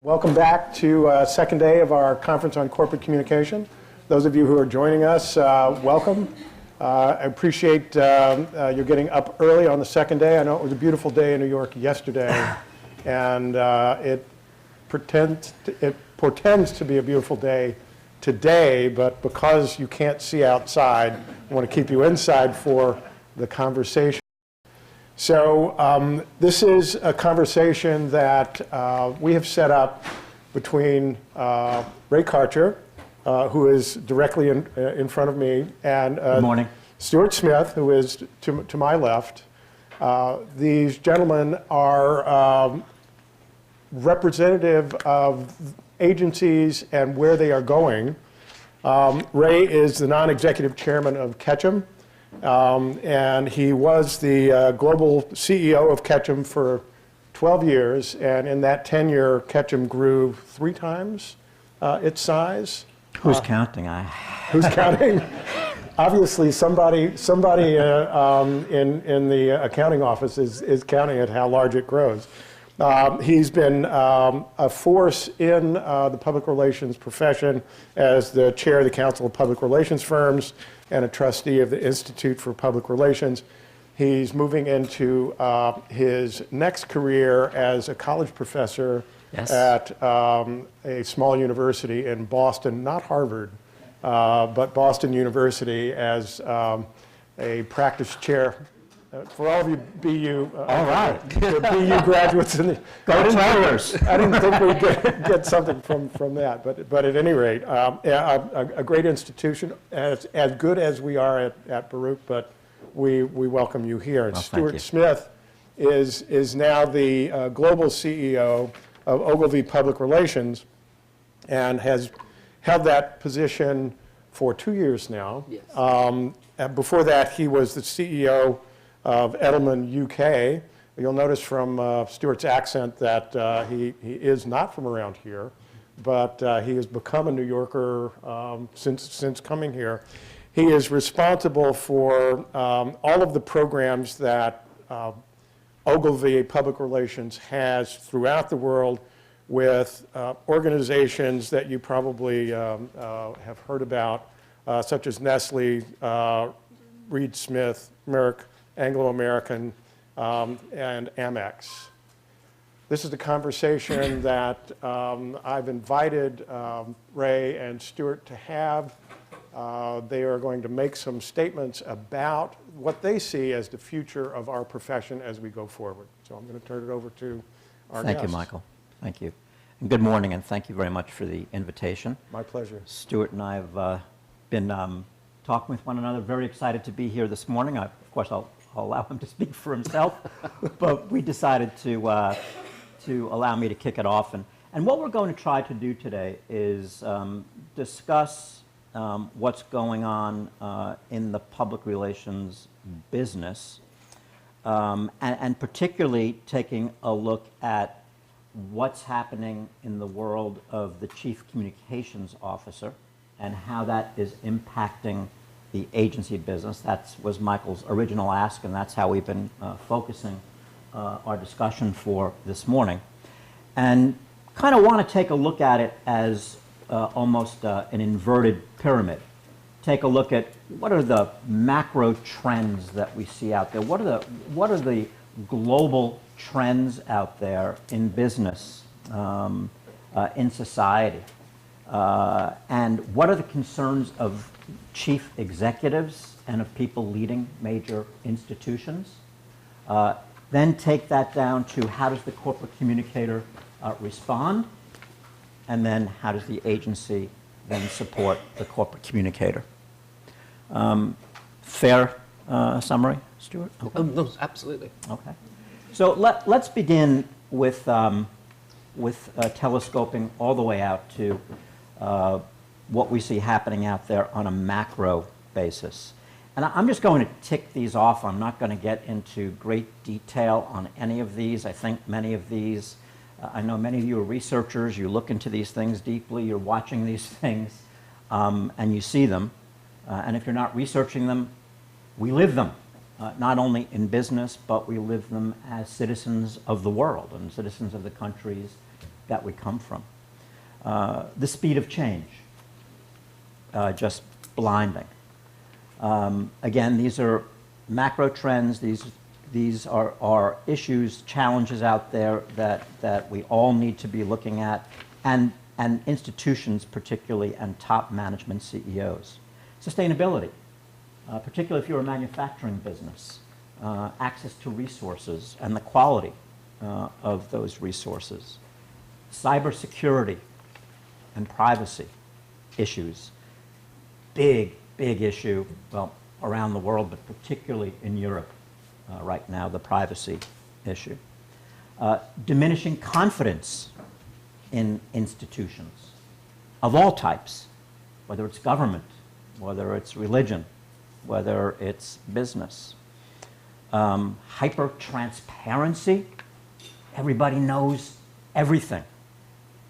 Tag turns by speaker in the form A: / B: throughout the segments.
A: Welcome back to second day of our conference on corporate communication. Those of you who are joining us, welcome. I appreciate you getting up early on the second day. I know it was a beautiful day in New York yesterday, and it portends to be a beautiful day today, but because you can't see outside, I want to keep you inside for the conversation. So this is a conversation that we have set up between Ray Karcher, who is directly in front of me, and
B: Good morning.
A: Stuart Smith, who is to my left. These gentlemen are representative of agencies and where they are going. Ray is the non-executive chairman of Ketchum. And he was the global CEO of Ketchum for 12 years, and in that tenure, Ketchum grew 3 times its size.
B: Who's counting?
A: Who's counting? Obviously, somebody in the accounting office is counting at how large it grows. He's been a force in the public relations profession as the chair of the Council of Public Relations Firms and a trustee of the Institute for Public Relations. He's moving into his next career as a college professor at a small university in Boston, not Harvard, but Boston University as a practice chair. For all of you BU,
B: all right.
A: BU graduates in the
B: Golden Warriors.
A: I didn't think we'd get something from that, but at any rate, a great institution, as good as we are at Baruch, but we welcome you here. And Stuart Smith is now the global CEO of Ogilvy Public Relations, and has held that position for 2 years now.
C: Yes.
A: And before that, he was the CEO of Edelman UK. You'll notice from Stuart's accent that he is not from around here, but he has become a New Yorker since coming here. He is responsible for all of the programs that Ogilvy Public Relations has throughout the world with organizations that you probably have heard about, such as Nestle, Reed Smith, Merck, Anglo-American, and Amex. This is the conversation that I've invited Ray and Stuart to have. They are going to make some statements about what they see as the future of our profession as we go forward. So I'm going to turn it over to our guests.
B: Thank you, Michael. Thank you. And good morning, and thank you very much for the invitation.
A: My pleasure.
B: Stuart and I have been talking with one another, very excited to be here this morning. Of course, I'll allow him to speak for himself, but we decided to allow me to kick it off. And what we're going to try to do today is discuss what's going on in the public relations business, and particularly taking a look at what's happening in the world of the Chief Communications Officer and how that is impacting the agency business. That was Michael's original ask, and that's how we've been focusing our discussion for this morning. And kind of want to take a look at it as almost an inverted pyramid. Take a look at what are the macro trends that we see out there. What are the global trends out there in business, in society, and what are the concerns of chief executives and of people leading major institutions. Then take that down to how does the corporate communicator respond, and then how does the agency then support the corporate communicator. Fair summary, Stuart? Okay.
C: No, absolutely.
B: Okay. So let's begin with telescoping all the way out to what we see happening out there on a macro basis. And I'm just going to tick these off. I'm not going to get into great detail on any of these. I think many of these, I know many of you are researchers. You look into these things deeply. You're watching these things, and you see them. And if you're not researching them, we live them. Not only in business, but we live them as citizens of the world and citizens of the countries that we come from. The speed of change, just blinding. Again, these are macro trends. These are issues, challenges out there that we all need to be looking at, and institutions particularly, and top management CEOs. Sustainability, particularly if you're a manufacturing business, access to resources and the quality of those resources. Cybersecurity and privacy issues, big issue, well, around the world, but particularly in Europe right now, the privacy issue. Diminishing confidence in institutions of all types, whether it's government, whether it's religion, whether it's business. Hyper-transparency, everybody knows everything,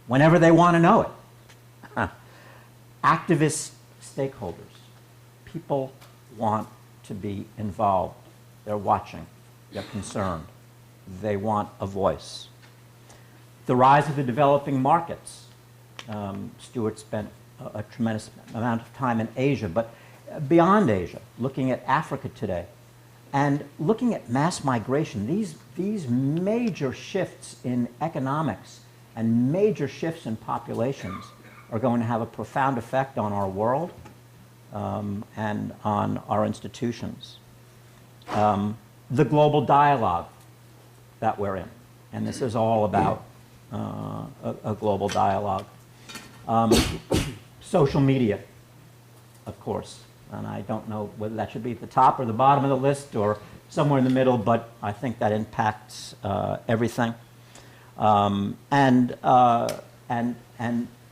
B: whenever they want to know it. Activist stakeholders, people want to be involved. They're watching, they're concerned, they want a voice. The rise of the developing markets. Stuart spent a tremendous amount of time in Asia, but beyond Asia, looking at Africa today, and looking at mass migration. These major shifts in economics and major shifts in populations are going to have a profound effect on our world and on our institutions. The global dialogue that we're in, and this is all about a global dialogue. Social media, of course, and I don't know whether that should be at the top or the bottom of the list or somewhere in the middle, but I think that impacts everything. And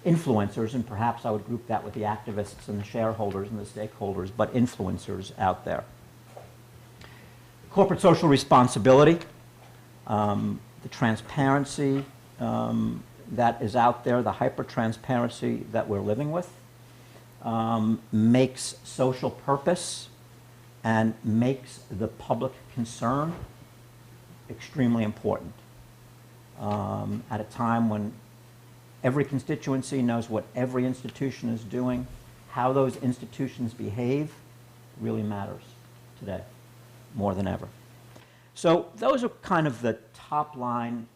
B: influencers, and perhaps I would group that with the activists and the shareholders and the stakeholders, but influencers out there. Corporate social responsibility, the transparency that is out there, the hyper-transparency that we're living with, makes social purpose and makes the public concern extremely important. At a time when every constituency knows what every institution is doing, how those institutions behave really matters today, more than ever. So those are kind of the top line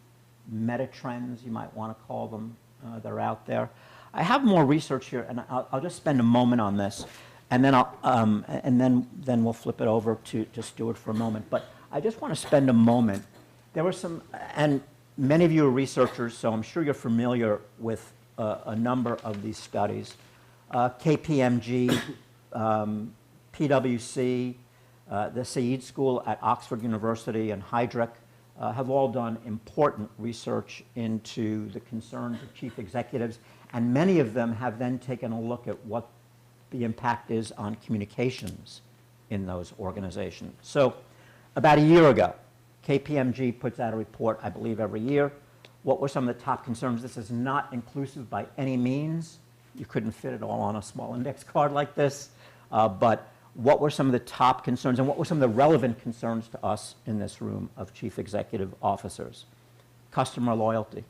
B: meta trends, you might want to call them, that are out there. I have more research here, and I'll just spend a moment on this, and then then we'll flip it over to Stuart for a moment. But I just want to spend a moment. There were some, and many of you are researchers, so I'm sure you're familiar with a number of these studies. KPMG, PwC, the Said School at Oxford University, and Heidrick have all done important research into the concerns of chief executives, and many of them have then taken a look at what the impact is on communications in those organizations. So about a year ago, KPMG puts out a report, I believe, every year. What were some of the top concerns? This is not inclusive by any means. You couldn't fit it all on a small index card like this. But what were some of the top concerns, and what were some of the relevant concerns to us in this room of chief executive officers? Customer loyalty,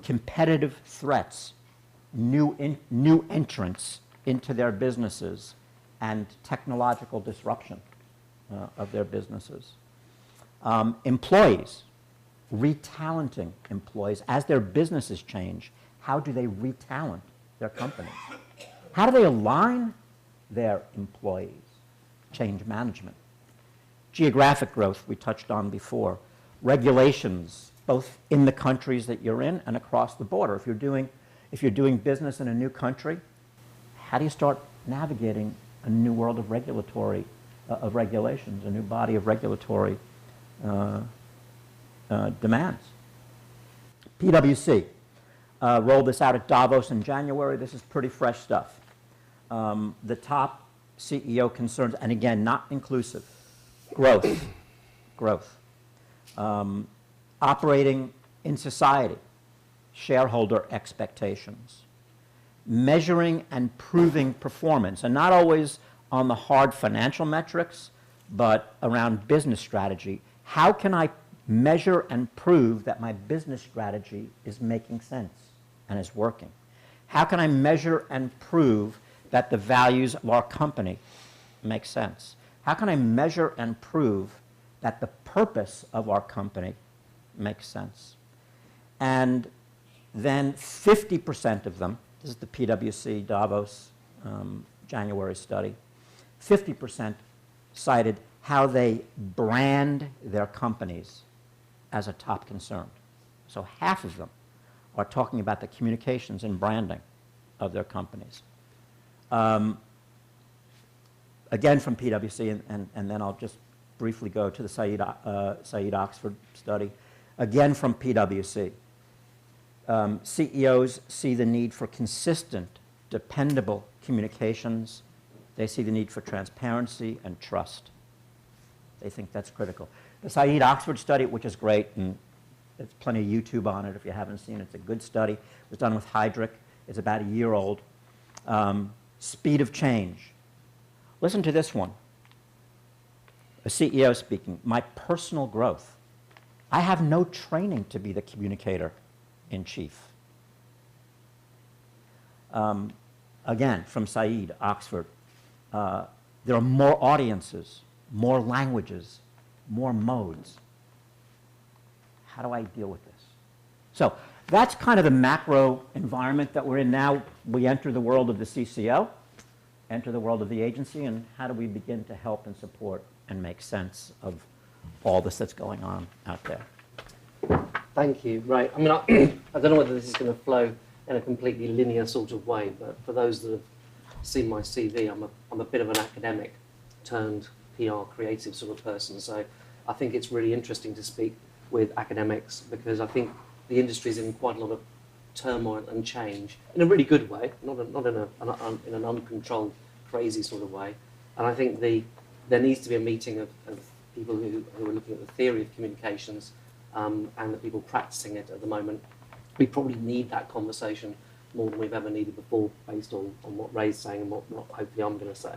B: competitive threats, new entrants into their businesses, and technological disruption of their businesses. Employees, retalenting employees. As their businesses change, how do they retalent their companies? How do they align their employees? Change management. Geographic growth, we touched on before. Regulations, both in the countries that you're in and across the border. If you're doing business in a new country, how do you start navigating a new world of regulations, a new body of regulatory demands? PwC rolled this out at Davos in January. This is pretty fresh stuff. The top CEO concerns, and again, not inclusive, growth. Operating in society, shareholder expectations. Measuring and proving performance, and not always on the hard financial metrics, but around business strategy. How can I measure and prove that my business strategy is making sense and is working? How can I measure and prove that the values of our company make sense? How can I measure and prove that the purpose of our company makes sense? And then 50% of them, this is the PwC Davos January study, 50% cited how they brand their companies as a top concern. So half of them are talking about the communications and branding of their companies. Again from PwC, and then I'll just briefly go to the Said Oxford study. Again from PwC. CEOs see the need for consistent, dependable communications. They see the need for transparency and trust. They think that's critical. The Said Oxford study, which is great, and there's plenty of YouTube on it if you haven't seen it. It's a good study. It was done with Heidrick. It's about a year old. Speed of change. Listen to this one. A CEO speaking, my personal growth. I have no training to be the communicator in chief. Again, from Said, Oxford, there are more audiences, more languages, more modes. How do I deal with this? So that's kind of the macro environment that we're in now. We enter the world of the CCO, enter the world of the agency, and how do we begin to help and support and make sense of all this that's going on out there?
C: Thank you. Right. I mean, I don't know whether this is going to flow in a completely linear sort of way, but for those that have seen my CV, I'm a bit of an academic turned PR creative sort of person. So I think it's really interesting to speak with academics because I think the industry is in quite a lot of turmoil and change in a really good way, not in an uncontrolled, crazy sort of way. And I think there needs to be a meeting of people who are looking at the theory of communications and the people practicing it at the moment. We probably need that conversation more than we've ever needed before, based on what Ray's saying and what hopefully I'm going to say.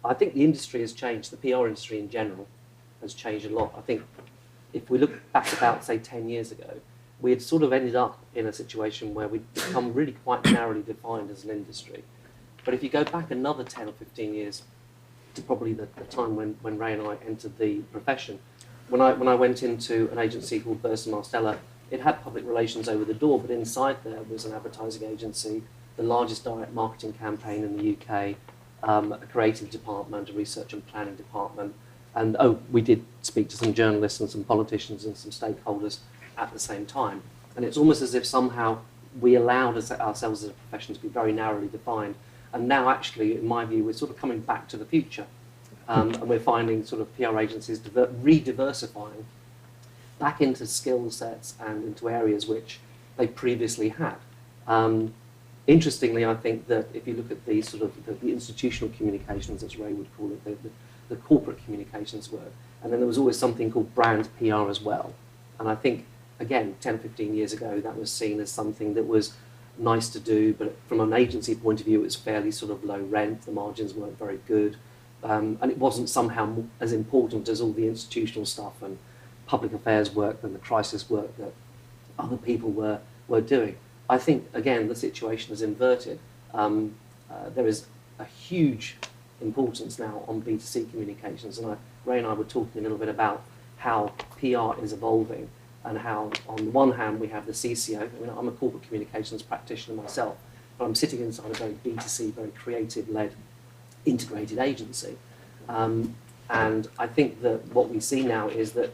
C: I think the industry has changed. The PR industry in general has changed a lot. I think if we look back about, say, 10 years ago, we had sort of ended up in a situation where we'd become really quite narrowly defined as an industry. But if you go back another 10 or 15 years to probably the time when Ray and I entered the profession, when I went into an agency called Burson Marsteller, it had public relations over the door, but inside there was an advertising agency, the largest direct marketing campaign in the UK, a creative department, a research and planning department, and we did speak to some journalists and some politicians and some stakeholders at the same time. And it's almost as if somehow we allowed ourselves as a profession to be very narrowly defined. And now actually, in my view, we're sort of coming back to the future. And we're finding sort of PR agencies re-diversifying back into skill sets and into areas which they previously had. Interestingly, I think that if you look at the sort of the institutional communications, as Ray would call it, the corporate communications work, and then there was always something called brand PR as well. And I think, again, 10, 15 years ago, that was seen as something that was nice to do, but from an agency point of view, it was fairly sort of low rent, the margins weren't very good, and it wasn't somehow as important as all the institutional stuff and public affairs work and the crisis work that other people were doing. I think, again, the situation is inverted. There is a huge importance now on B2C communications, and Ray and I were talking a little bit about how PR is evolving and how, on the one hand, we have the CCO. I mean, I'm a corporate communications practitioner myself, but I'm sitting inside a very B2C, very creative-led, integrated agency. And I think that what we see now is that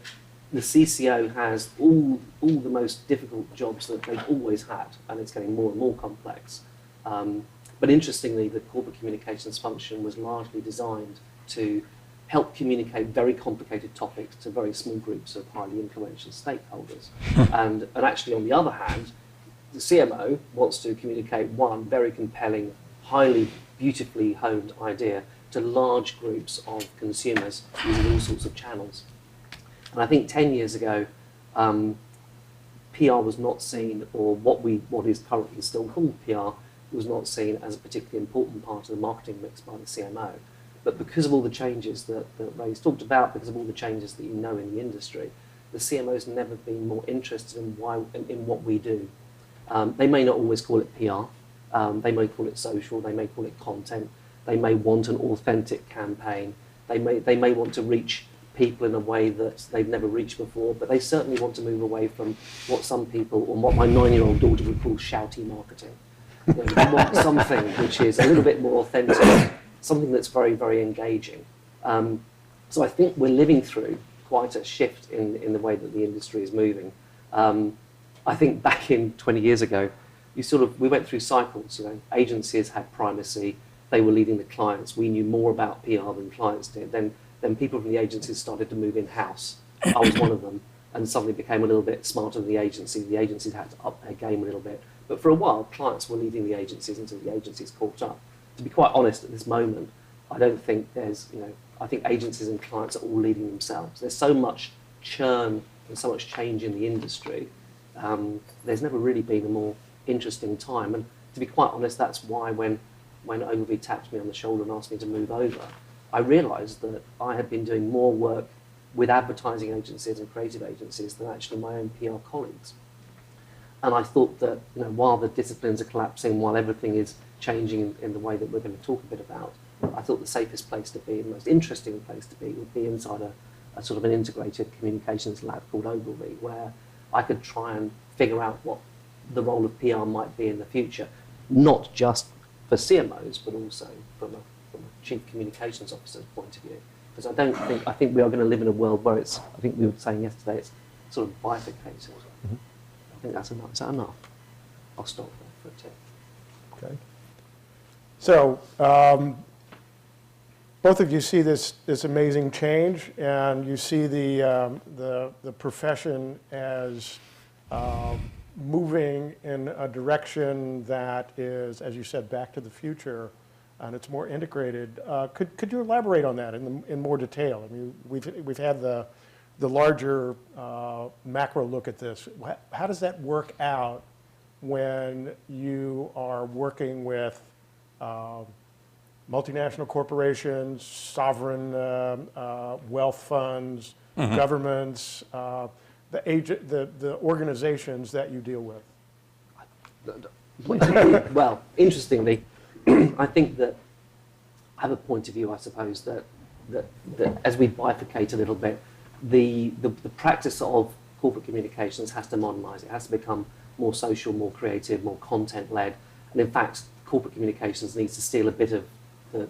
C: the CCO has all the most difficult jobs that they've always had, and it's getting more and more complex. But interestingly, the corporate communications function was largely designed to help communicate very complicated topics to very small groups of highly influential stakeholders. And actually, on the other hand, the CMO wants to communicate one very compelling, highly beautifully honed idea to large groups of consumers using all sorts of channels. And I think 10 years ago, PR was not seen, or what is currently still called PR, was not seen as a particularly important part of the marketing mix by the CMO. But because of all the changes that Ray's talked about, because of all the changes that you know in the industry, the CMO's never been more interested in what we do. They may not always call it PR. They may call it social. They may call it content. They may want an authentic campaign. They may want to reach people in a way that they've never reached before, but they certainly want to move away from what some people, or what my 9-year-old daughter would call shouty marketing. You know, they want something which is a little bit more authentic, something that's very, very engaging. So I think we're living through quite a shift in the way that the industry is moving. I think back in 20 years ago, we went through cycles. You know, agencies had primacy; they were leading the clients. We knew more about PR than clients did. Then people from the agencies started to move in-house. I was one of them, and suddenly became a little bit smarter than the agency. The agencies had to up their game a little bit. But for a while, clients were leading the agencies until the agencies caught up. To be quite honest, at this moment, I don't think I think agencies and clients are all leading themselves. There's so much churn and so much change in the industry. There's never really been a more interesting time. And to be quite honest, that's why when Ogilvy tapped me on the shoulder and asked me to move over, I realised that I had been doing more work with advertising agencies and creative agencies than actually my own PR colleagues. And I thought that, you know, while the disciplines are collapsing, while everything is changing in the way that we're going to talk a bit about, I thought the safest place to be, the most interesting place to be, would be inside a sort of an integrated communications lab called Ogilvy, where I could try and figure out what the role of PR might be in the future, not just for CMOs, but also from a chief communications officer's point of view. Because I think we are going to live in a world where it's, I think we were saying yesterday, it's sort of bifurcated. Mm-hmm. I think that's enough. Is that enough? I'll stop there for a tick.
A: Okay. So, both of you see this amazing change, and you see the profession as moving in a direction that is, as you said, back to the future, and it's more integrated. Could you elaborate on that in more detail? I mean, we've had the larger macro look at this. How does that work out when you are working with multinational corporations, sovereign wealth funds, governments, the organizations that you deal with?
C: Well, interestingly, I think that I have a point of view, I suppose, that as we bifurcate a little bit, the practice of corporate communications has to modernise. It has to become more social, more creative, more content-led. And in fact, corporate communications needs to steal a bit of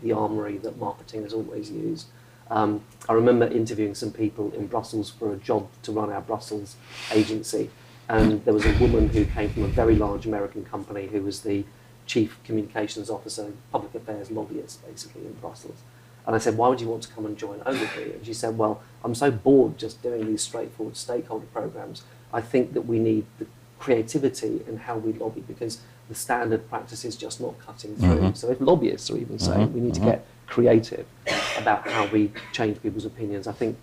C: the armoury that marketing has always used. I remember interviewing some people in Brussels for a job to run our Brussels agency, and there was a woman who came from a very large American company who was the chief communications officer, public affairs lobbyist, basically, in Brussels. And I said, why would you want to come and join Ogilvy? And she said, well, I'm so bored just doing these straightforward stakeholder programs. I think that we need the creativity in how we lobby, because the standard practice is just not cutting through. Mm-hmm. So if lobbyists are even saying we need to get creative about how we change people's opinions, I think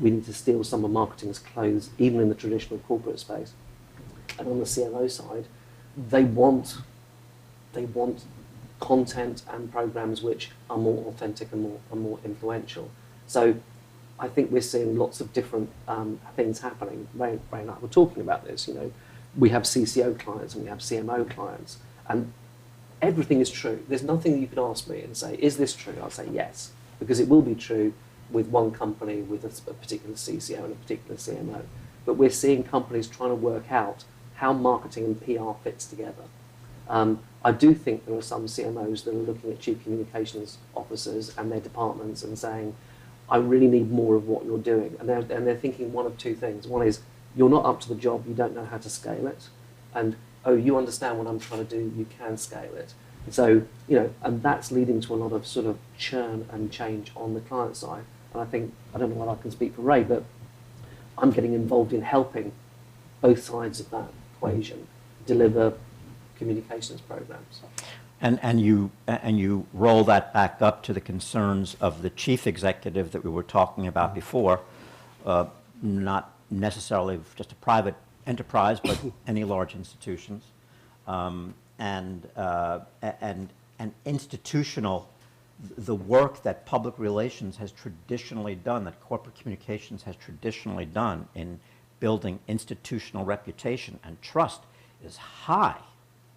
C: we need to steal some of marketing's clothes, even in the traditional corporate space. And on the CMO side, they want content and programs which are more authentic and more influential. So I think we're seeing lots of different things happening. Ray and I were talking about this. You know, we have CCO clients and we have CMO clients, and everything is true. There's nothing that you could ask me and say, is this true? I'll say yes, because it will be true with one company with a particular CCO and a particular CMO. But we're seeing companies trying to work out how marketing and PR fits together. I do think there are some CMOs that are looking at chief communications officers and their departments and saying, I really need more of what you're doing. And they're thinking one of two things. One is, you're not up to the job, you don't know how to scale it. And, oh, you understand what I'm trying to do, you can scale it. So, you know, and that's leading to a lot of sort of churn and change on the client side. And I think, I don't know whether I can speak for Ray, but I'm getting involved in helping both sides of that equation deliver communications programs.
B: And you roll that back up to the concerns of the chief executive that we were talking about before, not necessarily just a private enterprise, but any large institutions, and institutional the work that public relations has traditionally done, that corporate communications has traditionally done in building institutional reputation and trust is high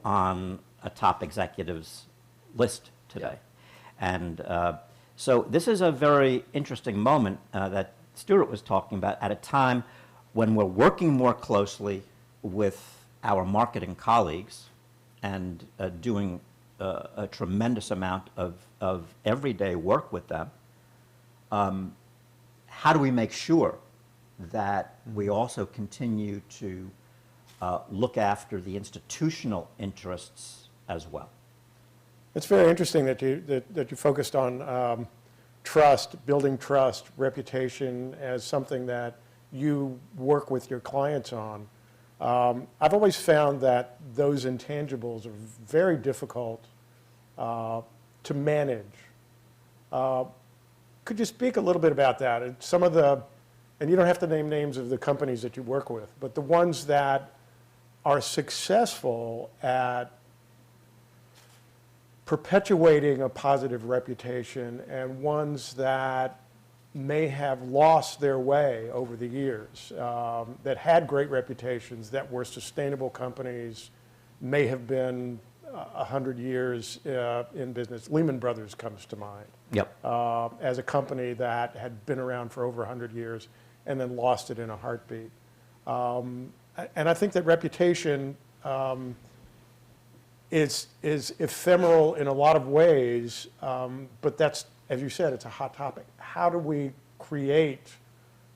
B: on a top executive's list today. And so this is a very interesting moment that Stuart was talking about at a time when we're working more closely with our marketing colleagues and doing a tremendous amount of everyday work with them. How do we make sure that we also continue to look after the institutional interests as well?
A: It's very interesting that you focused on trust, building trust, reputation as something that you work with your clients on. I've always found that those intangibles are very difficult to manage. Could you speak a little bit about that? And some of the, and you don't have to name names of the companies that you work with, but the ones that are successful at perpetuating a positive reputation and ones that may have lost their way over the years, that had great reputations, that were sustainable companies, may have been 100 years in business. Lehman Brothers comes to mind.
B: Yep.
A: As a company that had been around for over 100 years and then lost it in a heartbeat. And I think that reputation is ephemeral in a lot of ways, but that's, as you said, it's a hot topic. How do we create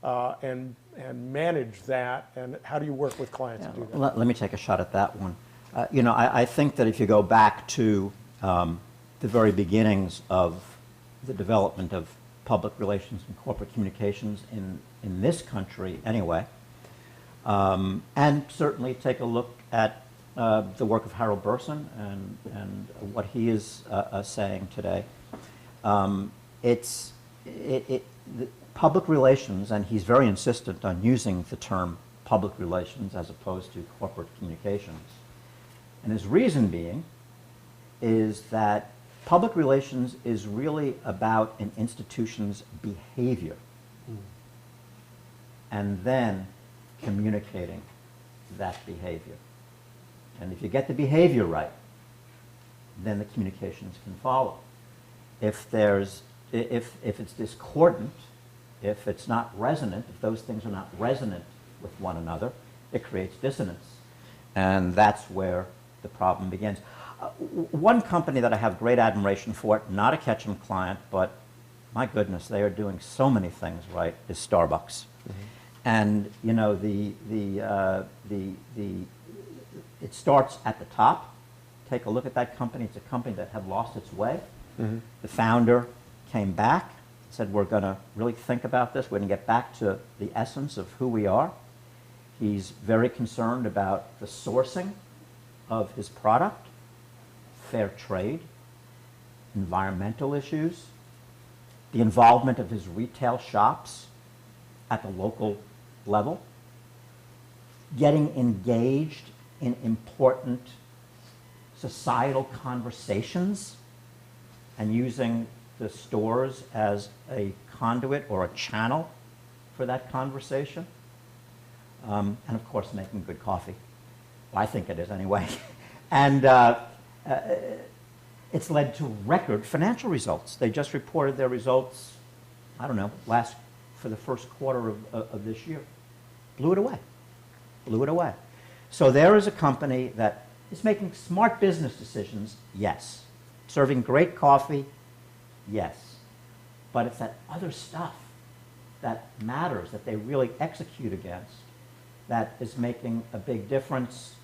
A: and manage that, and how do you work with clients to do that?
B: Let me take a shot at that one. I think that if you go back to the very beginnings of the development of public relations and corporate communications in this country anyway, and certainly take a look at the work of Harold Burson and what he is saying today. The public relations, and he's very insistent on using the term public relations as opposed to corporate communications. And his reason being is that public relations is really about an institution's behavior and then communicating that behavior. And if you get the behavior right, then the communications can follow. If it's discordant, if it's not resonant, if those things are not resonant with one another, it creates dissonance. And that's where the problem begins. One company that I have great admiration for, not a Ketchum client, but my goodness, they are doing so many things right, is Starbucks. Mm-hmm. And it starts at the top. Take a look at that company. It's a company that had lost its way. Mm-hmm. The founder came back, said, we're going to really think about this. We're going to get back to the essence of who we are. He's very concerned about the sourcing of his product, fair trade, environmental issues, the involvement of his retail shops at the local level, getting engaged in important societal conversations and using the stores as a conduit or a channel for that conversation. And of course, making good coffee. Well, I think it is anyway. And it's led to record financial results. They just reported their results, I don't know, for the first quarter of this year. Blew it away. Blew it away. So there is a company that is making smart business decisions, yes. Serving great coffee, yes. But it's that other stuff that matters, that they really execute against, that is making a big difference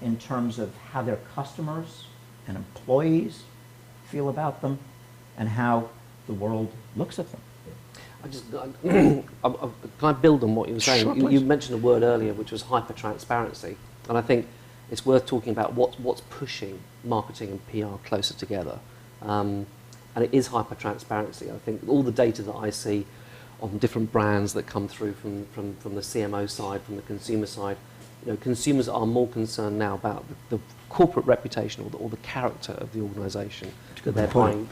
B: in terms of how their customers and employees feel about them and how the world looks at them.
C: Can I build on what you were saying?
A: Sure,
C: You mentioned a word earlier, which was hyper-transparency. And I think it's worth talking about what's pushing marketing and PR closer together. And it is hyper-transparency. I think all the data that I see on different brands that come through from the CMO side, from the consumer side, consumers are more concerned now about the corporate reputation or the character of the organisation that they're buying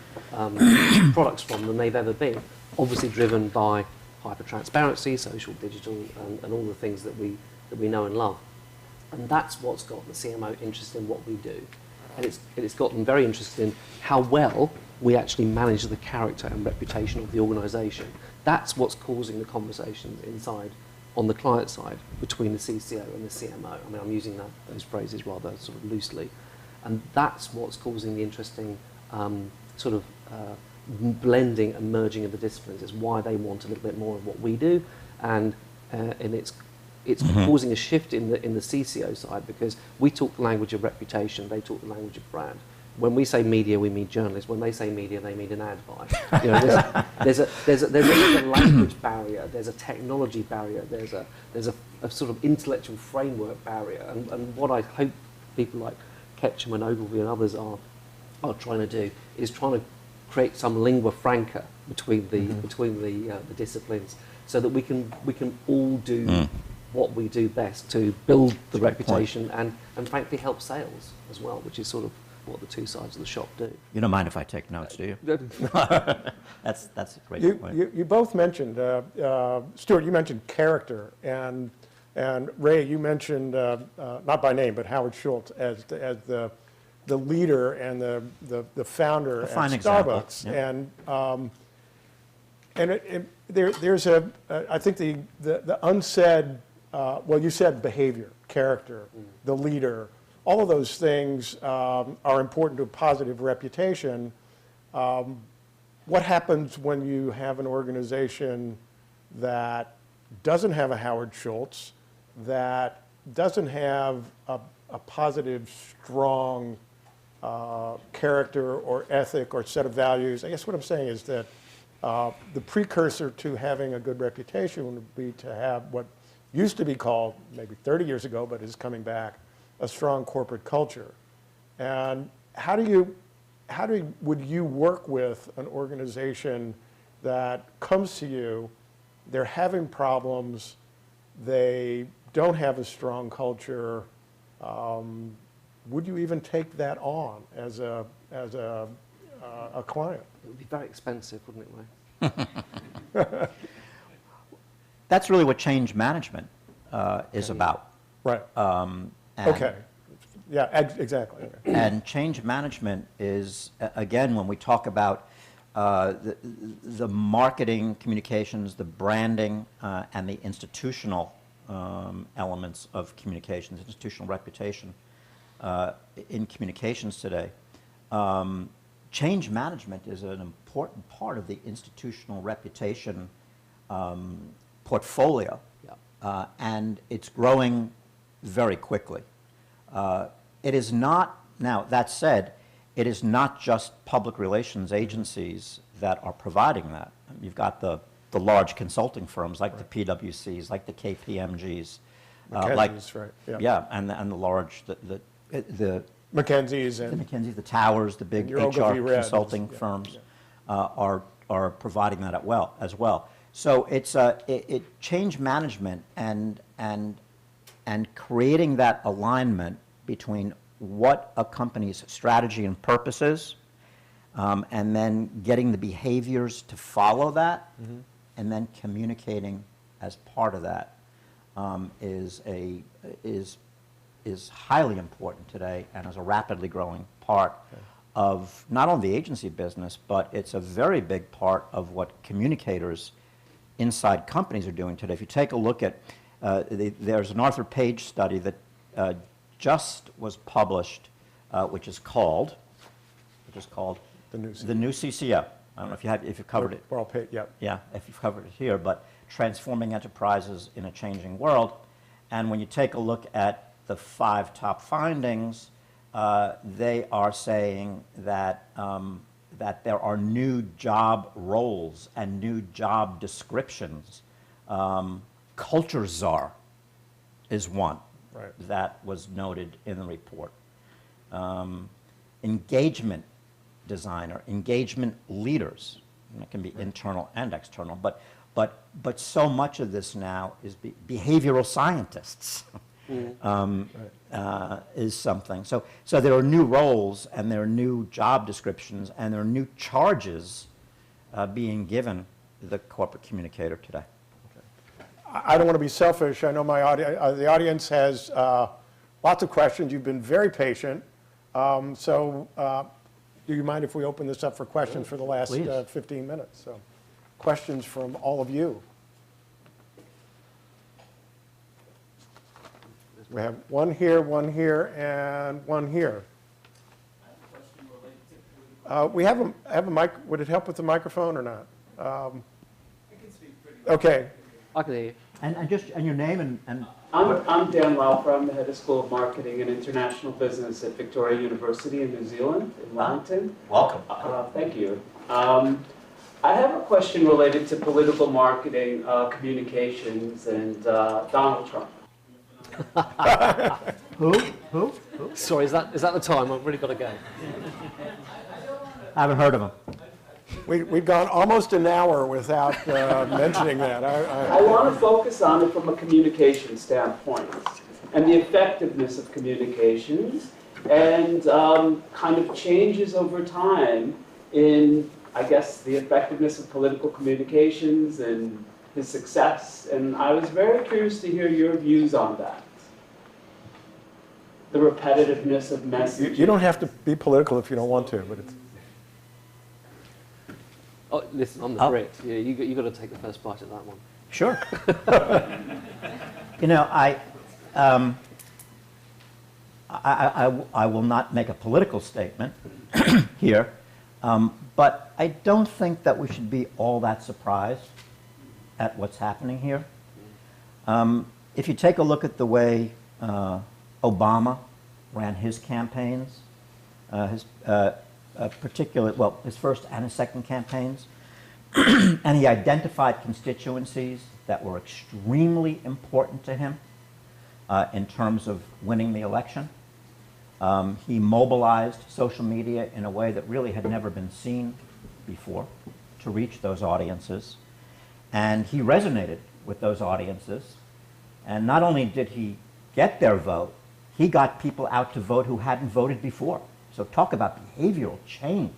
C: products from than they've ever been. Obviously driven by hyper transparency, social, digital, and all the things that we know and love. And that's what's got the CMO interested in what we do. And it's got them very interested in how well we actually manage the character and reputation of the organisation. That's what's causing the conversations inside, on the client side, between the CCO and the CMO. I mean, I'm using those phrases rather sort of loosely. And that's what's causing the interesting blending and merging of the disciplines. It's why they want a little bit more of what we do, and it's causing a shift in the CCO side, because we talk the language of reputation, they talk the language of brand. When we say media, we mean journalists. When they say media, they mean an ad buy. There's a language barrier, there's a technology barrier, there's a sort of intellectual framework barrier, and what I hope people like Ketchum and Ogilvy and others are trying to do is trying to create some lingua franca between the disciplines, so that we can all do what we do best to build the reputation and frankly help sales as well, which is sort of what the two sides of the shop do.
B: You don't mind if I take notes, do you? That's a great point.
A: You both mentioned, Stuart, you mentioned character, and Ray, you mentioned, not by name, but Howard Schultz as the leader and the founder at Starbucks.
B: Yeah.
A: And there's I think the unsaid, well, you said behavior, character, the leader, all of those things are important to a positive reputation. What happens when you have an organization that doesn't have a Howard Schultz, that doesn't have a positive, strong character or ethic or set of values? I guess what I'm saying is that the precursor to having a good reputation would be to have what used to be called, maybe 30 years ago, but is coming back, a strong corporate culture. And would you work with an organization that comes to you, they're having problems, they don't have a strong culture? Would you even take that on as a client?
C: It would be very expensive, wouldn't it, Ray?
B: That's really what change management is about.
A: Right. Okay. Yeah, exactly. Okay.
B: And change management is, again, when we talk about the marketing, communications, the branding, and the institutional elements of communications, institutional reputation in communications today. Change management is an important part of the institutional reputation portfolio, and it's growing very quickly. It is not, now that said, it is not just public relations agencies that are providing that. You've got the large consulting firms like the PwCs, like the KPMGs,
A: McKinsey's, right?
B: Yeah, and the large
A: McKinsey's and
B: the McKinsey, the Towers, the big HR consulting firms are providing that as well. So it's change management and creating that alignment between what a company's strategy and purpose is, and then getting the behaviors to follow that, and then communicating as part of that is highly important today, and is a rapidly growing part of not only the agency business, but it's a very big part of what communicators inside companies are doing today. If you take a look at, there's an Arthur Page study that just was published, which is called
A: the
B: new CCO. I don't know if you've covered it.
A: Well paid, yeah.
B: Yeah, if you've covered it here, but transforming enterprises in a changing world. And when you take a look at the 5 top findings, they are saying that that there are new job roles and new job descriptions. Culture czar is one that was noted in the report. Engagement designer, engagement leaders, and it can be internal and external, but so much of this now is behavioral scientists. is something. So there are new roles, and there are new job descriptions, and there are new charges being given to the corporate communicator today.
A: I don't want to be selfish. I know the audience has lots of questions. You've been very patient. Do you mind if we open this up for questions for the last
B: Please.
A: 15 minutes? So, questions from all of you. We have one here, and one here. We have a mic. Would it help with the microphone or not? I can speak pretty good. Okay.
C: I can hear you.
B: And your name and
D: I'm Dan Laufer. I'm the head of School of Marketing and International Business at Victoria University in New Zealand, in Wellington.
B: welcome.
D: Thank you. I have a question related to political marketing, communications, and Donald Trump.
B: Who?
C: Sorry, is that the time? I've really got to go.
B: I haven't heard of him.
A: We've gone almost an hour without mentioning that.
D: I want to focus on it from a communication standpoint and the effectiveness of communications and kind of changes over time in, I guess, the effectiveness of political communications and his success. And I was very curious to hear your views on that. The repetitiveness of messaging.
A: You don't have to be political if you don't want to, but it's...
C: Oh, listen, I'm the Brit. Yeah, you got to take the first bite of that one.
B: Sure. You know, I will not make a political statement here, but I don't think that we should be all that surprised at what's happening here. If you take a look at the way Obama ran his campaigns, his first and his second campaigns, and he identified constituencies that were extremely important to him in terms of winning the election. He mobilized social media in a way that really had never been seen before to reach those audiences. And he resonated with those audiences. And not only did he get their vote, he got people out to vote who hadn't voted before. So talk about behavioral change.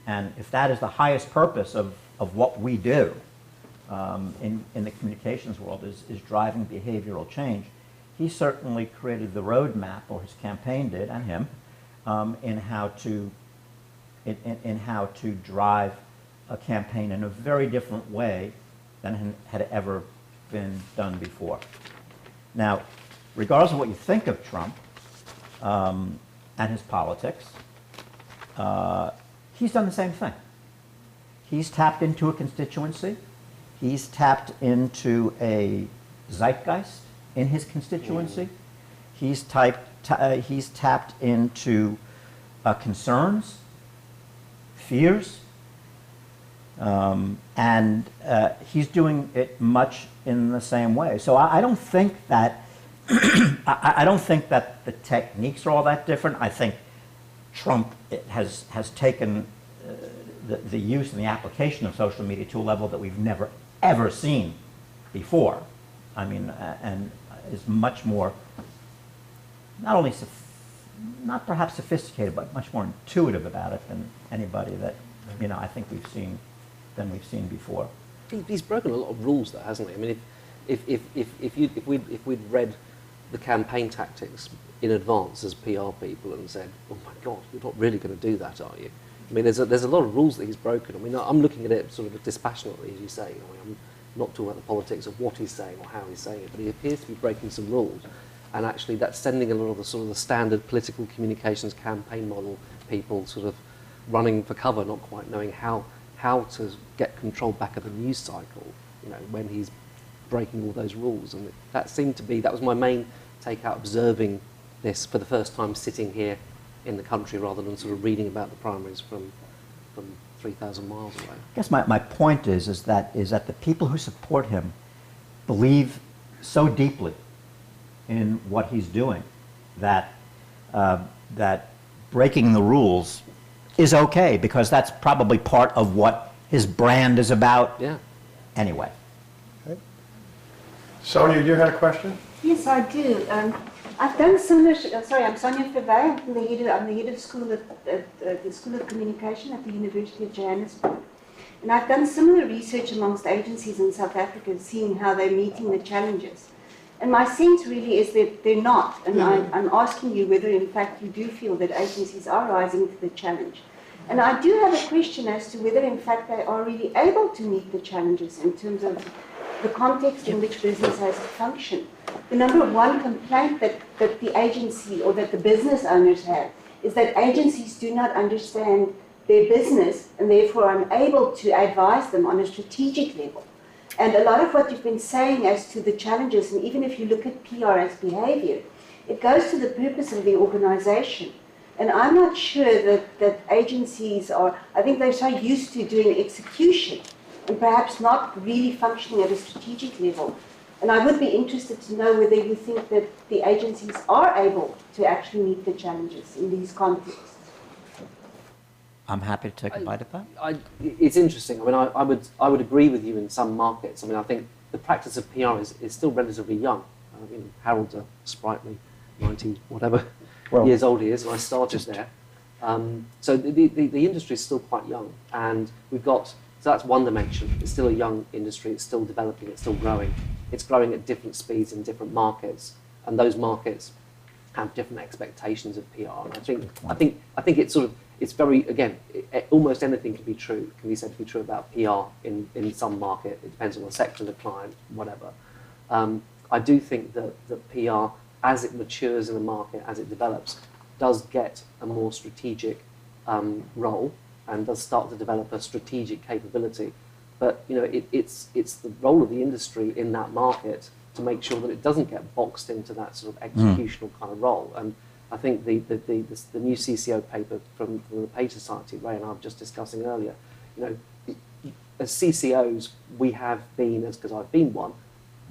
B: And if that is the highest purpose of what we do in the communications world is driving behavioral change, he certainly created the roadmap, or his campaign did, and him, in how to drive a campaign in a very different way than had ever been done before. Now, regardless of what you think of Trump and his politics, he's done the same thing. He's tapped into a constituency. He's tapped into a zeitgeist in his constituency. He's tapped into concerns, fears, and he's doing it much in the same way. So I don't think that I don't think that the techniques are all that different. I think Trump has taken the use and the application of social media to a level that we've never ever seen before. I mean, and is much more not only not perhaps sophisticated, but much more intuitive about it than anybody that I think we've seen before.
C: He's broken a lot of rules, though, hasn't he? I mean, if we'd read the campaign tactics in advance as PR people and said, "Oh my God, you're not really going to do that, are you?" I mean, there's a lot of rules that he's broken. I mean, I'm looking at it sort of dispassionately, as you say. I mean, I'm not talking about the politics of what he's saying or how he's saying it, but he appears to be breaking some rules, and actually that's sending a lot of the sort of the standard political communications campaign model people sort of running for cover, not quite knowing how to get control back of the news cycle. When he's breaking all those rules, and that was my main take out observing this for the first time sitting here in the country rather than sort of reading about the primaries from 3,000 miles away.
B: I guess my point is that the people who support him believe so deeply in what he's doing that that breaking the rules is okay, because that's probably part of what his brand is about.
C: Yeah.
B: Anyway.
A: Okay. Sonia, you had a question?
E: Yes, I do. I've done similar. Sorry, I'm Sonia Verwey. I'm the head of school at the School of Communication at the University of Johannesburg. And I've done similar research amongst agencies in South Africa, seeing how they're meeting the challenges. And my sense really is that they're not. And I'm asking you whether, in fact, you do feel that agencies are rising to the challenge. And I do have a question as to whether, in fact, they are really able to meet the challenges in terms of the context in which business has to function. The number one complaint that the agency or that the business owners have is that agencies do not understand their business and therefore are unable to advise them on a strategic level. And a lot of what you've been saying as to the challenges, and even if you look at PR as behavior, it goes to the purpose of the organization. And I'm not sure that agencies are, I think they're so used to doing execution and perhaps not really functioning at a strategic level. And I would be interested to know whether you think that the agencies are able to actually meet the challenges in these contexts.
B: I'm happy to take a bite of that.
C: It's interesting. I mean, I would agree with you in some markets. I mean, I think the practice of PR is still relatively young. Harold's a sprightly 90 whatever years old he is, and I started there. So the industry is still quite young, and so that's one dimension. It's still a young industry. It's still developing. It's still growing. It's growing at different speeds in different markets, and those markets have different expectations of PR. And I think it's sort of, it's very, again, almost anything can be said to be true about PR in some market. It depends on the sector, the client, whatever. I do think that PR, as it matures in the market, as it develops, does get a more strategic role and does start to develop a strategic capability. But it's the role of the industry in that market to make sure that it doesn't get boxed into that sort of executional kind of role. And I think the new CCO paper from the Page Society, Ray and I were just discussing earlier, as CCOs, we have been, because I've been one,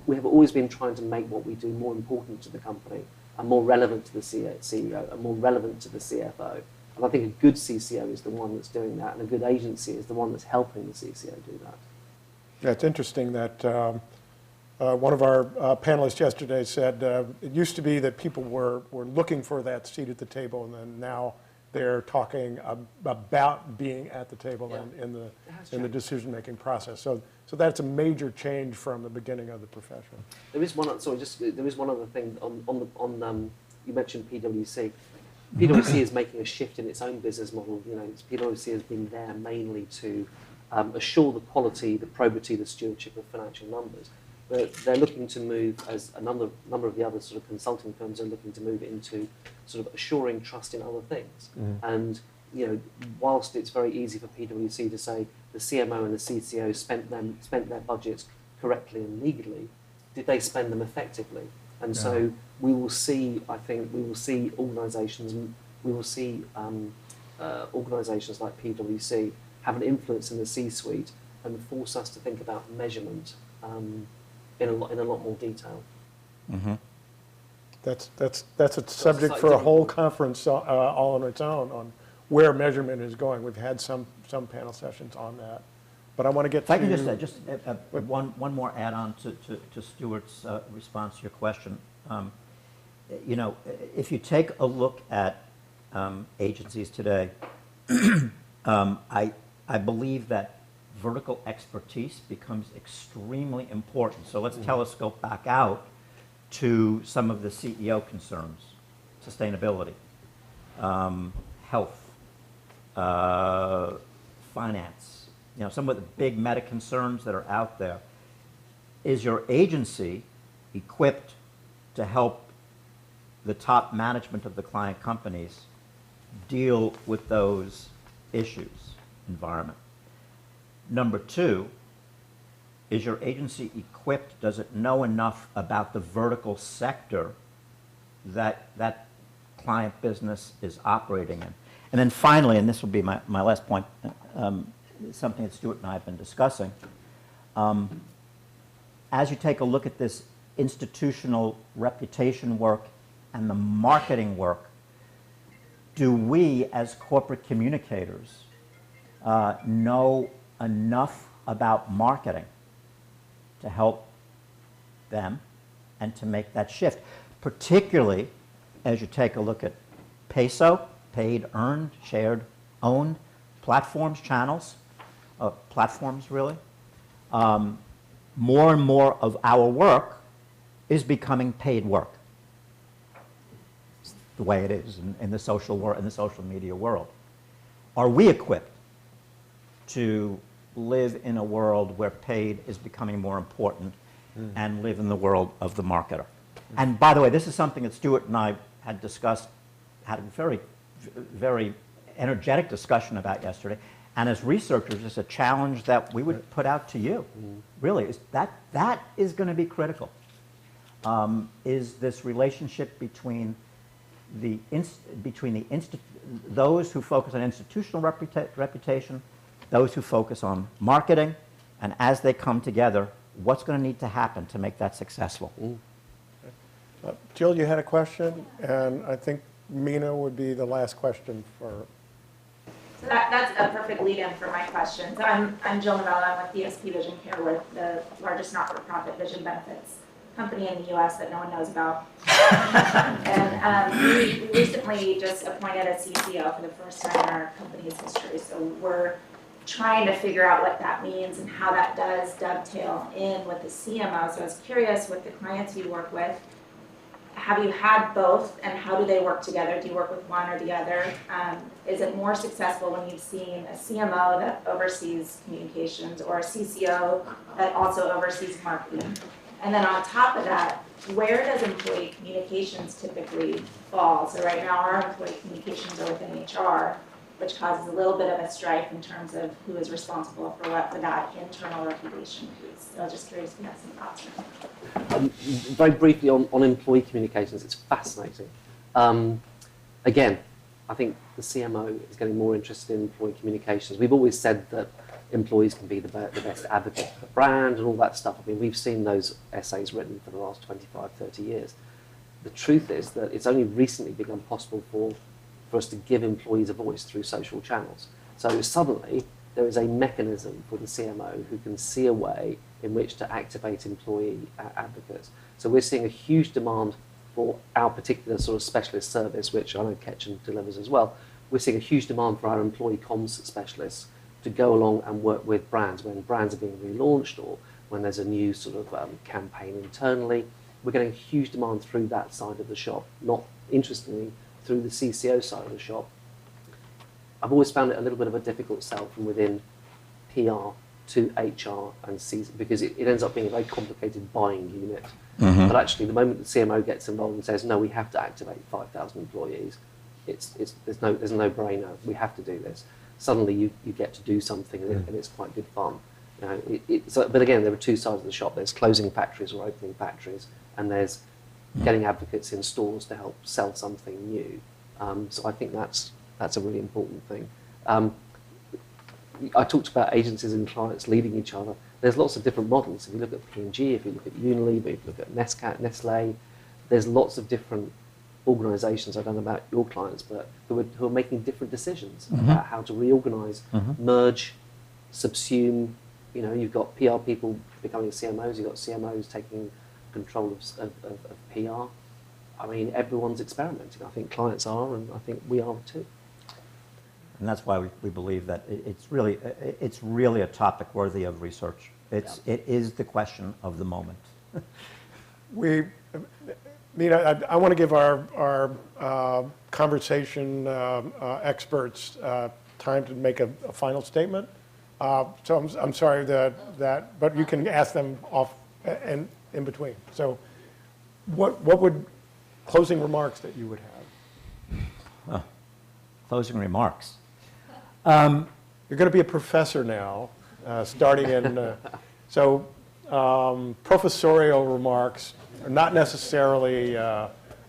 C: we have always been trying to make what we do more important to the company and more relevant to the CEO and more relevant to the CFO. And I think a good CCO is the one that's doing that, and a good agency is the one that's helping the CCO do that.
A: Yeah, it's interesting that one of our panelists yesterday said it used to be that people were looking for that seat at the table, and then now they're talking about being at the table in the decision-making process. So that's a major change from the beginning of the profession.
C: There is one. Sorry, there is one other thing on you mentioned PwC. PwC is making a shift in its own business model. PwC has been there mainly to assure the quality, the probity, the stewardship of financial numbers. But they're looking to move, as a number of the other sort of consulting firms are looking to move into sort of assuring trust in other things. And whilst it's very easy for PwC to say the CMO and the CCO spent their budgets correctly and legally, did they spend them effectively? And so we will see, I think, organisations like PwC have an influence in the C-suite and force us to think about measurement in a lot more detail.
B: Mm-hmm.
A: That's a subject for a whole conference all on its own on where measurement is going. We've had some panel sessions on that, but I want to get
B: If I can just one more add-on to Stuart's response to your question. If you take a look at agencies today, I believe that vertical expertise becomes extremely important. So let's telescope back out to some of the CEO concerns: sustainability, health, finance, some of the big meta concerns that are out there. Is your agency equipped to help the top management of the client companies deal with those issues, environment? Number two, is your agency equipped, does it know enough about the vertical sector that that client business is operating in? And then finally, and this will be my last point, something that Stuart and I have been discussing, as you take a look at this institutional reputation work and the marketing work, do we as corporate communicators know enough about marketing to help them and to make that shift, particularly as you take a look at peso, paid, earned, shared, owned, platforms, channels, platforms really. More and more of our work is becoming paid work. It's the way it is in the social world, in the social media world. Are we equipped to live in a world where paid is becoming more important and live in the world of the marketer? And by the way, this is something that Stuart and I had discussed, had a very, very energetic discussion about yesterday. And as researchers, it's a challenge that we would put out to you. Really, is that is going to be critical. Is this relationship between those who focus on institutional reputation, those who focus on marketing, and as they come together, what's going to need to happen to make that successful?
A: Jill, you had a question, and I think Mina would be the last question for.
F: So that's a perfect lead-in for my question. So I'm Jill Novella. I'm with DSP Vision Care. We're the largest not-for-profit vision benefits company in the U.S. that no one knows about. And we recently just appointed a CCO for the first time in our company's history. So we're trying to figure out what that means and how that does dovetail in with the CMO. So I was curious, with the clients you work with, have you had both, and how do they work together? Do you work with one or the other? Is it more successful when you've seen a CMO that oversees communications or a CCO that also oversees marketing? And then on top of that, where does employee communications typically fall? So right now our employee communications are within HR, which causes a little bit of a strife in terms of who is responsible for what for that internal reputation piece. So I was just curious if you had some thoughts on that.
C: Very briefly on employee communications, it's fascinating. Again, I think the CMO is getting more interested in employee communications. We've always said that employees can be the best advocate for the brand and all that stuff. I mean, we've seen those essays written for the last 25, 30 years. The truth is that it's only recently become possible for us to give employees a voice through social channels. So suddenly there is a mechanism for the CMO who can see a way in which to activate employee advocates. So we're seeing a huge demand for our particular sort of specialist service, which I know Ketchen delivers as well. We're seeing a huge demand for our employee comms specialists to go along and work with brands when brands are being relaunched or when there's a new sort of campaign internally. We're getting a huge demand through that side of the shop, not interestingly through the CCO side of the shop. I've always found it a little bit of a difficult sell from within PR to HR and CCO, because it ends up being a very complicated buying unit. But actually, the moment the CMO gets involved and says, no, we have to activate 5,000 employees, there's a no-brainer, we have to do this. Suddenly you get to do something and it's quite good fun. You know, but again, there are two sides of the shop. There's closing factories or opening factories, and there's getting advocates in stores to help sell something new. So I think that's a really important thing. I talked about agencies and clients leading each other. There's lots of different models. If you look at P&G, if you look at Unilever, if you look at Nestlé, there's lots of different organisations, I don't know about your clients, but who are making different decisions about how to reorganise, merge, subsume. You know, you've got PR people becoming CMOs, you've got CMOs taking control of PR. I mean, everyone's experimenting. I think clients are, and I think we are too.
B: And that's why we believe that it's really a topic worthy of research. It is the question of the moment.
A: I want to give our conversation experts time to make a final statement. So I'm sorry that, but you can ask them off and in between. So what would closing remarks that you would have?
B: Closing remarks.
A: You're going to be a professor now, starting in, professorial remarks are not necessarily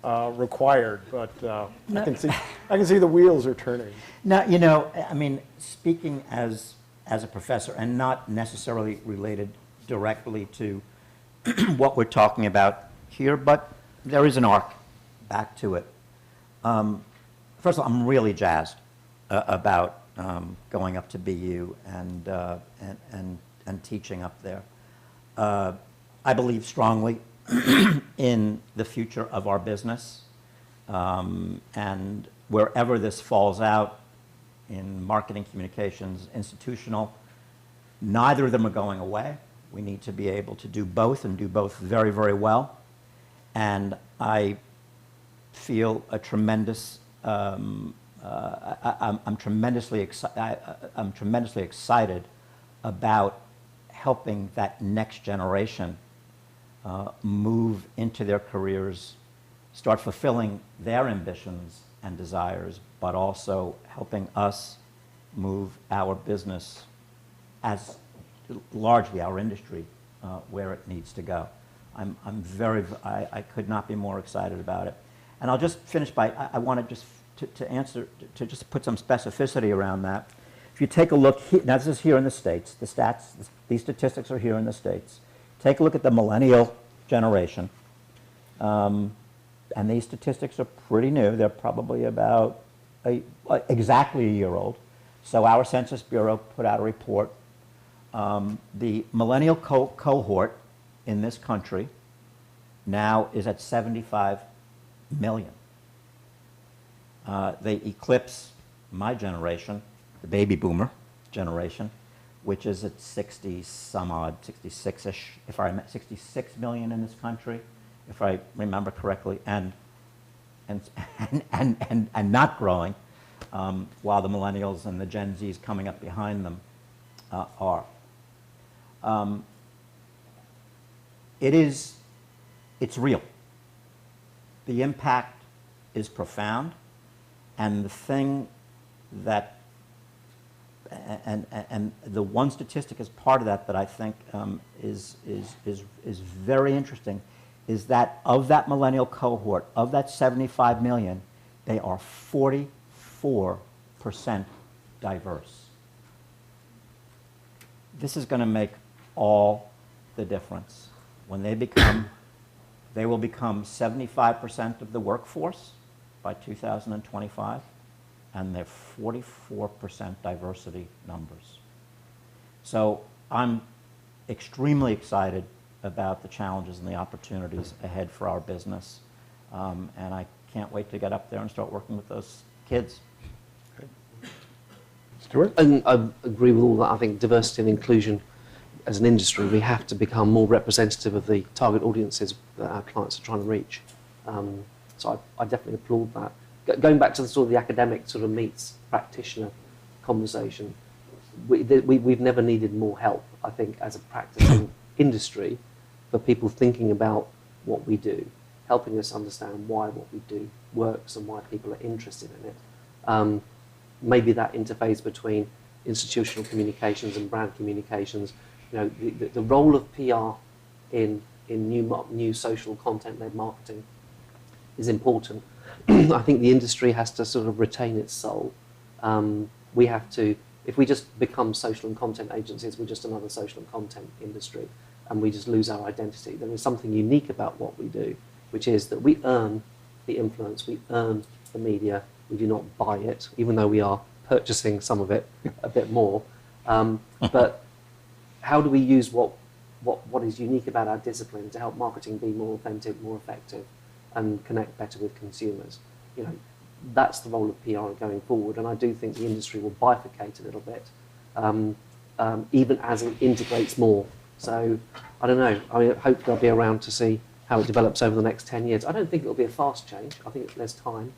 A: required, but I can see the wheels are turning.
B: Now, you know, I mean, speaking as a professor and not necessarily related directly to what we're talking about here, but there is an arc back to it. First of all, I'm really jazzed about going up to BU and teaching up there. I believe strongly in the future of our business. And wherever this falls out in marketing, communications, institutional, neither of them are going away. We need to be able to do both and do both very, very well. And I feel a tremendous, I'm tremendously excited about helping that next generation move into their careers, start fulfilling their ambitions and desires, but also helping us move our business, as largely our industry, where it needs to go. I could not be more excited about it. And I'll just finish by, I want to just to answer, to just put some specificity around that. If you take a look, now this is here in the States, the stats, these statistics are here in the States. Take a look at the millennial generation. And these statistics are pretty new. They're probably about exactly a year old. So our Census Bureau put out a report. The millennial cohort in this country now is at 75 million. They eclipse my generation, the baby boomer generation, which is at 60 some odd, 66-ish, if I remember, 66 million in this country, if I remember correctly, and not growing, while the millennials and the Gen Zs coming up behind them are. It's real. The impact is profound, and the thing that, and the one statistic as part of that I think is very interesting, is that of that millennial cohort, of that 75 million, they are 44% diverse. This is going to make all the difference. When they will become 75% of the workforce by 2025, and they're 44% diversity numbers. So I'm extremely excited about the challenges and the opportunities ahead for our business. And I can't wait to get up there and start working with those kids.
A: Stuart?
C: And I agree with all that. I think diversity and inclusion as an industry, we have to become more representative of the target audiences that our clients are trying to reach. So I definitely applaud that. Going back to the sort of the academic sort of meets practitioner conversation, we've never needed more help, I think, as a practicing industry, for people thinking about what we do, helping us understand why what we do works and why people are interested in it. Maybe that interface between institutional communications and brand communications, you know, the role of PR in new social content-led marketing is important. I think the industry has to sort of retain its soul. We have to, if we just become social and content agencies, we're just another social and content industry, and we just lose our identity. There is something unique about what we do, which is that we earn the influence, we earn the media, we do not buy it, even though we are purchasing some of it a bit more. But how do we use what is unique about our discipline to help marketing be more authentic, more effective, and connect better with consumers? You know, that's the role of PR going forward, and I do think the industry will bifurcate a little bit, even as it integrates more. So, I don't know, I mean, hopefully I'll be around to see how it develops over the next 10 years. I don't think it'll be a fast change. I think there's time.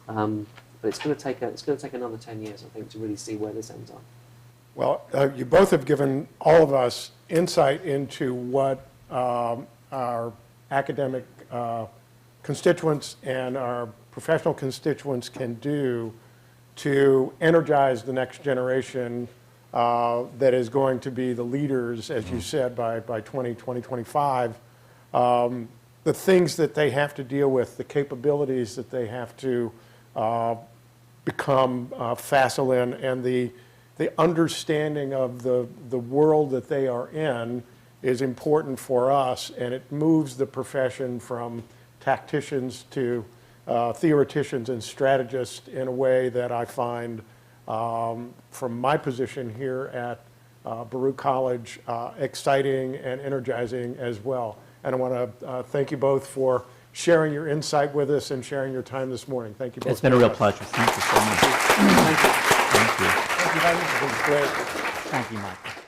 C: But it's going to take another 10 years, I think, to really see where this ends up.
A: Well, you both have given all of us insight into what our academic constituents and our professional constituents can do to energize the next generation that is going to be the leaders, as you said, by 2025. The things that they have to deal with, the capabilities that they have to become facile in, and the understanding of the world that they are in is important for us, and it moves the profession from tacticians to theoreticians and strategists in a way that I find, from my position here at Baruch College, exciting and energizing as well. And I want to thank you both for sharing your insight with us and sharing your time this morning. Thank you both.
B: It's been a real
A: very much.
B: pleasure. Thank you so much.
C: Thank you.
B: Thank you.
A: Thank you very much. It was great.
B: Thank you, Michael.